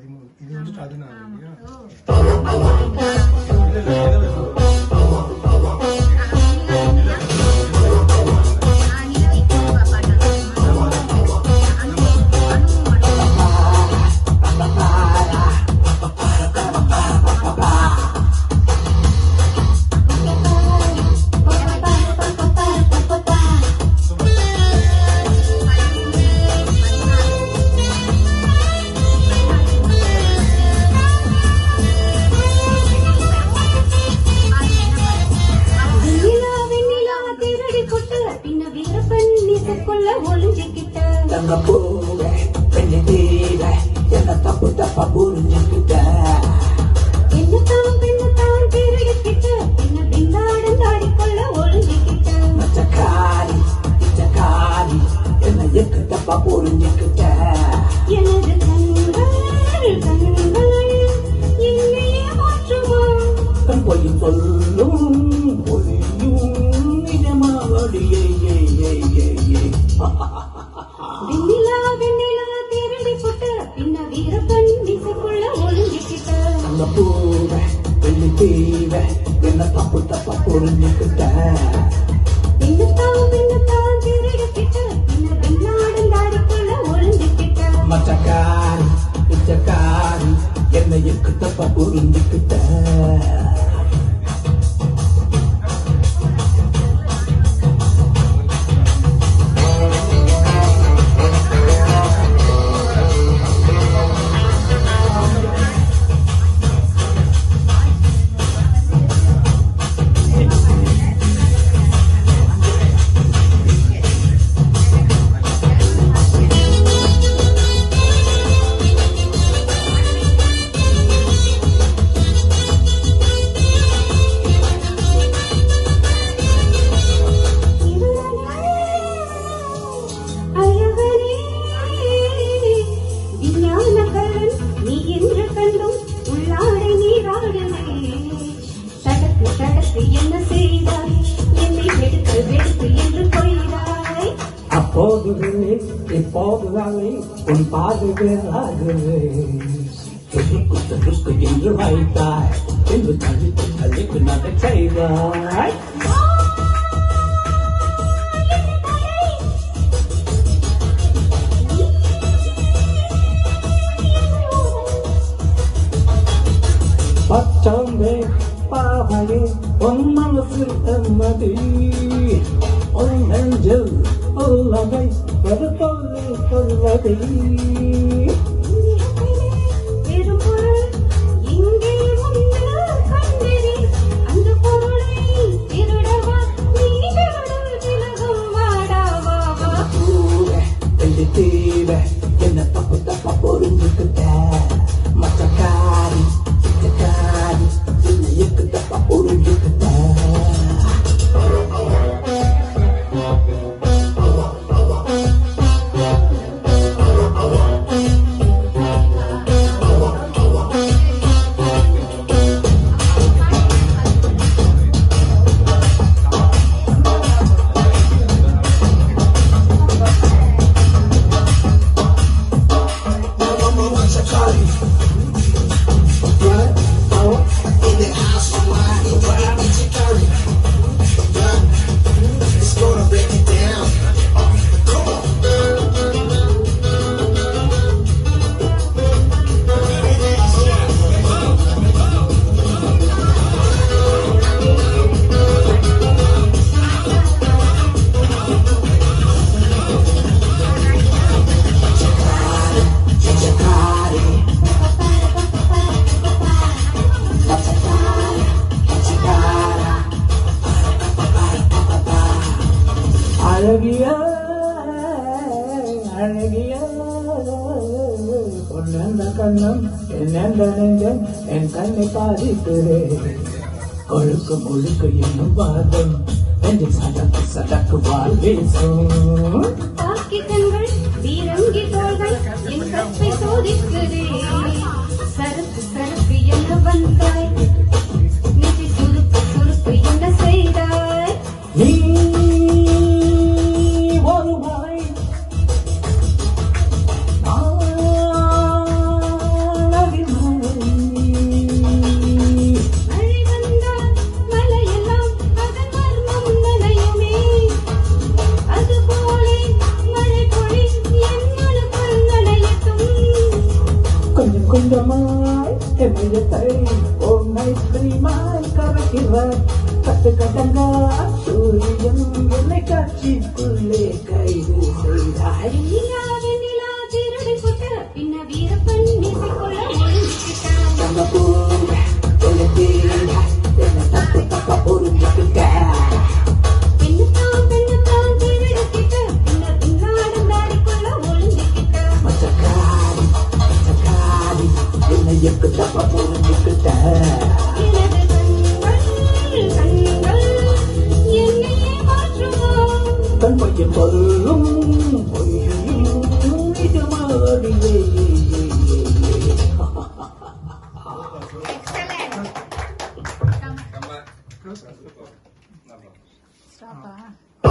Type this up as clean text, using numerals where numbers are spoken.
13 இது வந்து 14 இல்லையா? உன் பாதுகாகவே என்று வைத்தாய் என்று தள்ளித்து தள்ளிக்கு நடை செய்தாய். பச்சம்பே பாவலே உன் மனசில் எம்மதி உன் நெஞ்சில் உள்ளவை சொல்வதை என்ன தப்பு தப்பா புரிஞ்சுக்கிட்ட மச்சக்காரி எக்கு தப்பா புரிஞ்சுக்கிட்ட அழகியா அழகியா பொன்னந்த கண்ணம் என்னெந்த நெஞ்சம் என் கண்ணை பாதிக்கிறே கொழுக்கு முழுக்கு என்னும் வாதம் என்று சடக்கு சடக்கு வாழ் வீசும் கண்கள் வீரங்கி தோள்கள் என் கற்பை சோதிக்கிறே சரக்கு சரக்கு என்ன வந்தாய் நிதி சுருக்கு சுருக்கு என்ன செய்தாய் நீ ஒரு முறை கொஞ்சம் கொஞ்சமாய் எம்மையத்தை உன்னை பிரிமாய் கரைக்கிறார் கட்டு கட்டங்கா சூரியன் என்னை காட்சிக்குள்ளே கைது செய்தாய் வெண்ணிலா வெண்ணிலா திருடி புட்ட பின்ன வீரப்பன் மீசைக்குள்ள ஒளிஞ்சுக்கிட்டான் நம்ம போக தொலைத்தேடா என்ன தப்பு தப்பா புரிஞ்சுக்கிட்ட பெண்ணுத்தான் திருடிக்கிட்ட பின்ன பின்னாடும் தாடிக்குள்ள ஒளிஞ்சுக்கிட்டான் மச்சக்காரி என்னை எக்கு தப்பா புரிஞ்சுக்கிட்ட எனது கண்கள் என்னையே மாற்றுமோ கண் பையன் சொல்லும் பொய்யும் இது மாறியே Excellent. Come on.